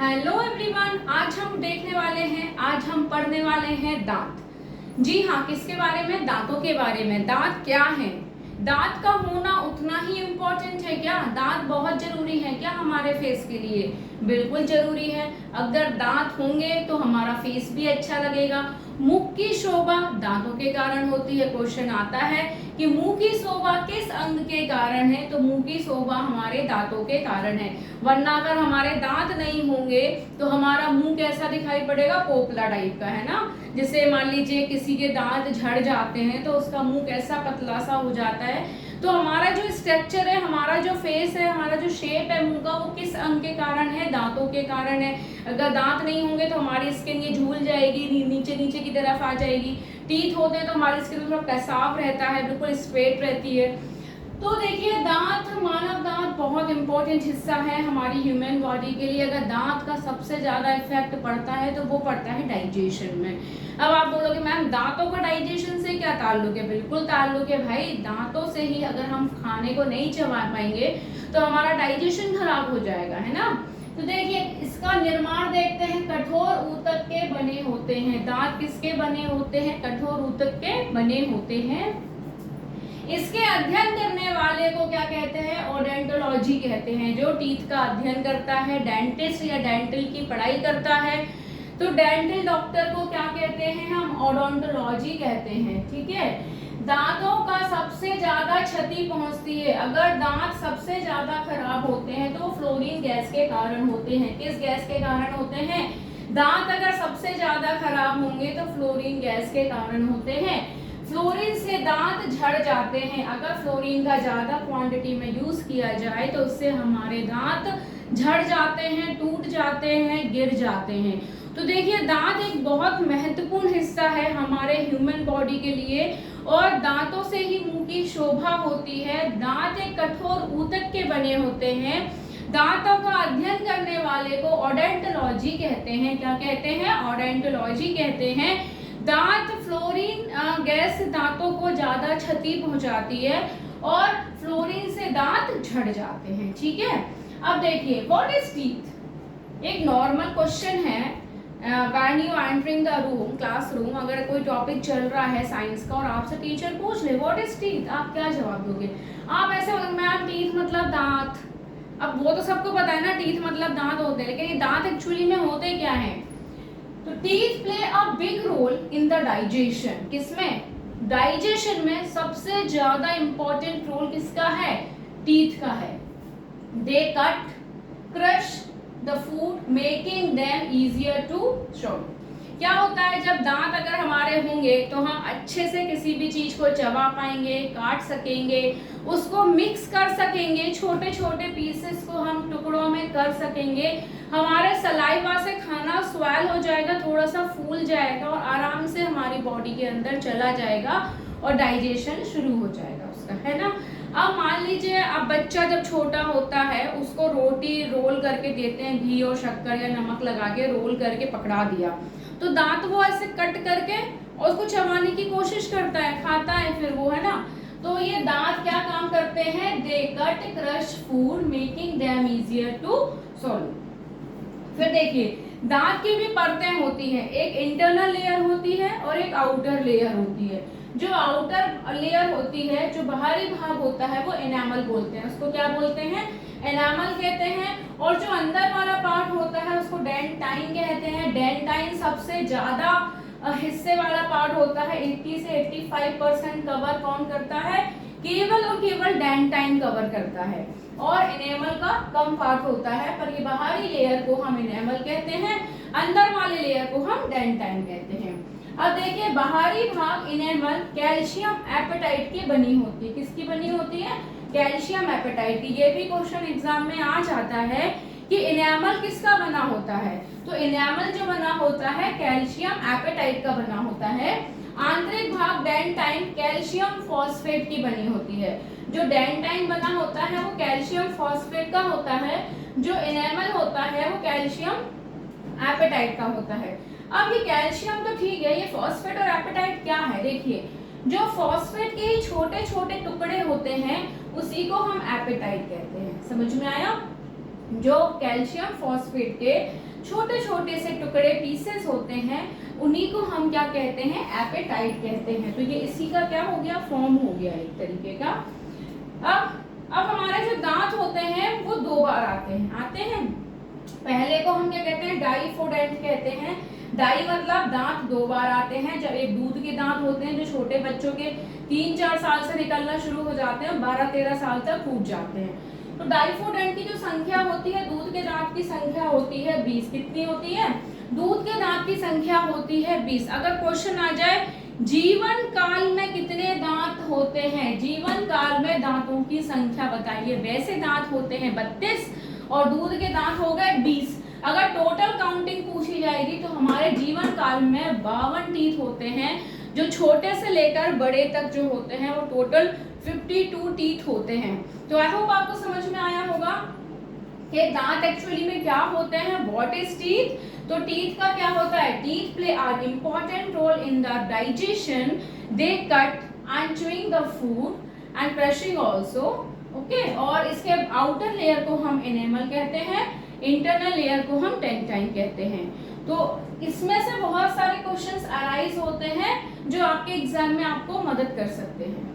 Hello everyone, आज हम देखने वाले हैं, आज हम पढ़ने वाले हैं दांत। जी हाँ, किसके बारे में? दांतों के बारे में। दांत क्या है? दांत का होना उतना ही इम्पोर्टेंट है क्या? दांत बहुत जरूरी है क्या हमारे फेस के लिए? बिल्कुल जरूरी है। अगर दांत होंगे तो हमारा फेस भी अच्छा लगेगा। मुख की शोभा दांतों के कारण होती है। क्वेश्चन आता है कि मुंह की शोभा किस अंग के कारण है? तो मुंह की शोभा हमारे दांतों के कारण है। वरना अगर हमारे दांत नहीं होंगे तो हमारा मुंह कैसा दिखाई पड़ेगा? पोपला टाइप का, है ना। जैसे मान लीजिए किसी के दांत झड़ जाते हैं तो उसका मुंह कैसा पतला सा हो जाता है। तो हमारा जो स्ट्रक्चर है, हमारा जो फेस है, हमारा जो शेप है मुंह का, वो किस अंग के कारण है? दांतों के कारण है। अगर दांत नहीं होंगे तो हमारी स्किन ये झूल जाएगी, नीचे नीचे की तरफ आ जाएगी। टीथ होते हैं तो हमारी स्किन थोड़ा कसाव रहता है, बिल्कुल स्ट्रेट रहती है। तो देखिए, दांत, मानव दांत बहुत इंपॉर्टेंट हिस्सा है हमारी ह्यूमन बॉडी के लिए। अगर दांत का सबसे ज्यादा इफेक्ट पड़ता है तो वो पड़ता है डाइजेशन में। अब आप बोलोगे मैम दांतों का डाइजेशन से क्या ताल्लुक है? बिल्कुल ताल्लुक है भाई। दांतों से ही अगर हम खाने को नहीं चबा पाएंगे तो हमारा डाइजेशन खराब हो जाएगा, है ना। तो देखिए, इसका निर्माण देखते हैं। कठोर ऊतक के बने होते हैं। दांत किसके बने होते हैं? कठोर ऊतक के बने होते हैं। इसके अध्ययन करने वाले को क्या कहते हैं? ओडोंटोलॉजी कहते हैं। जो टीथ का अध्ययन करता है, डेंटिस्ट या डेंटल की पढ़ाई करता है, तो डेंटल डॉक्टर को क्या कहते हैं? हम ओडोंटोलॉजी कहते हैं। ठीक है। दांतों का सबसे ज्यादा क्षति पहुंचती है। अगर दांत सबसे ज्यादा खराब होते हैं तो फ्लोरीन गैस के कारण होते हैं। किस गैस के कारण होते हैं? दांत अगर सबसे ज्यादा खराब होंगे तो फ्लोरीन गैस के कारण होते हैं। फ्लोरीन से दांत झड़ जाते हैं। अगर फ्लोरीन का ज्यादा क्वांटिटी में यूज किया जाए तो उससे हमारे दांत झड़ जाते हैं, टूट जाते हैं, गिर जाते हैं। तो देखिए, दांत एक बहुत महत्वपूर्ण हिस्सा है हमारे ह्यूमन बॉडी के लिए, और दांतों से ही मुंह की शोभा होती है। दांत एक कठोर ऊतक के बने होते हैं। दांतों का अध्ययन करने वाले को ओडोंटोलॉजी कहते हैं। क्या कहते हैं? ओडोंटोलॉजी कहते हैं। दांत, फ्लोरीन गैस से दांतों को ज्यादा क्षति पहुंचाती है और फ्लोरीन से दांत झड़ जाते हैं। ठीक है। अब देखिए, व्हाट इज टीथ? एक नॉर्मल क्वेश्चन है। When you entering the room, classroom, अगर कोई टॉपिक चल रहा है साइंस का और आपसे टीचर पूछ ले व्हाट इज टीथ, आप क्या जवाब दोगे? आप ऐसे बोलोगे मैम टीथ मतलब दांत। अब वो तो सबको पता है ना, टीथ मतलब दांत होते हैं, लेकिन ये दांत एक्चुअली में होते क्या है? तो teeth play a big role in the digestion. किसमें? डाइजेशन में सबसे ज्यादा इंपॉर्टेंट रोल किसका है? टीथ का है। They cut, crush the food, making them easier to swallow। क्या होता है? जब दांत अगर हमारे होंगे तो हम अच्छे से किसी भी चीज को चबा पाएंगे, काट सकेंगे, उसको मिक्स कर सकेंगे, छोटे छोटे पीसेस को हम टुकड़ों में कर सकेंगे। हमारे सलाइवा से खाना स्वेल हो जाएगा, थोड़ा सा फूल जाएगा और आराम से हमारी बॉडी के अंदर चला जाएगा और डाइजेशन शुरू हो जाएगा उसका, है ना। अब मान लीजिए, अब बच्चा जब छोटा होता है उसको रोटी रोल करके देते हैं, घी और शक्कर या नमक लगा के रोल करके पकड़ा दिया, तो दांत वो ऐसे कट करके और उसको चबाने की कोशिश करता है, खाता है फिर वो, है ना। तो ये दांत क्या काम करते हैं? They cut, crush food, making them easier to swallow। फिर देखिए, दांत की भी परतें होती हैं। एक इंटरनल लेयर होती है और एक आउटर लेयर होती है। जो आउटर लेयर होती है, जो बाहरी भाग होता है, वो एनामल बोलते हैं। उसको क्या बोलते हैं? एनामल कहते हैं। और जो अंदर वाला पार्ट होता है उसको डेंटाइन कहते हैं। डेंटाइन सबसे ज्यादा हिस्से वाला पार्ट होता है। 80 से 85% कवर कौन करता है? केवल और केवल डेंटाइन कवर करता है। और एनेमल का कम पार्ट होता है, पर ये बाहरी लेयर को हम एनेमल कहते हैं, अंदर वाले लेयर को हम डेंटाइन कहते हैं। अब देखिए, बाहरी भाग एनेमल कैल्शियम एपेटाइट की बनी होती है। किसकी बनी होती है? कैल्शियम एपेटाइट की। ये भी क्वेश्चन एग्जाम में आ जाता है कि एनेमल किसका बना होता है। तो एनेमल जो बना होता है कैल्शियम एपेटाइट का बना होता है। आंतरिक भाग डेंटाइन कैल्शियम फॉस्फेट की बनी होती है। जो डेंटाइन बना होता है वो कैल्शियम फॉस्फेट का होता है। जो एनेमल होता है वो कैल्शियम एपेटाइट का होता है। अब ये कैल्शियम तो ठीक है, ये फॉस्फेट और एपेटाइट क्या है? देखिए, जो फॉस्फेट के ही छोटे छोटे टुकड़े होते हैं उसी को हम एपेटाइट कहते हैं। समझ में आया? जो कैल्शियम फॉस्फेट के छोटे छोटे से टुकड़े पीसेस होते हैं उन्हीं को हम क्या कहते हैं, एपेटाइट कहते हैं। तो ये इसी का क्या हो गया, फॉर्म हो गया एक तरीके का। अब हमारे जो दांत होते हैं वो दो बार आते हैं। पहले को हम क्या कहते हैं, डाइफोडेंट कहते हैं। डाई मतलब दांत दो बार आते हैं। जब एक दूध के दांत होते हैं जो छोटे बच्चों के 3-4 साल से निकलना शुरू हो जाते हैं, 12-13 साल तक टूट जाते हैं। तो डाइफोडेंट की जो संख्या होती है, दूध के दांत की संख्या होती है 20। कितनी होती है, दूध के दांत की संख्या होती है 20। अगर क्वेश्चन आ जाए जीवन काल में कितने दांत होते हैं, जीवन काल में दांतों की संख्या बताइए। वैसे दांत होते हैं 32 और दूध के दांत हो गए 20। अगर टोटल काउंटिंग पूछी जाएगी तो हमारे जीवन काल में 52 टीथ होते हैं। जो छोटे से लेकर बड़े तक जो होते हैं वो टोटल 52 टीथ होते हैं। तो आई होप आपको समझ में आया होगा कि दांत एक्चुअली में क्या होते हैं, व्हाट इज टीथ। तो टीथ का क्या होता है, teeth play are important role in the digestion, they cut and chewing the food and brushing also. Okay, और इसके आउटर लेयर को हम एनेमल कहते हैं, इंटरनल लेयर को हम डेंटाइन कहते हैं। तो इसमें से बहुत सारे क्वेश्चंस अराइज होते हैं जो आपके एग्जाम में आपको मदद कर सकते हैं।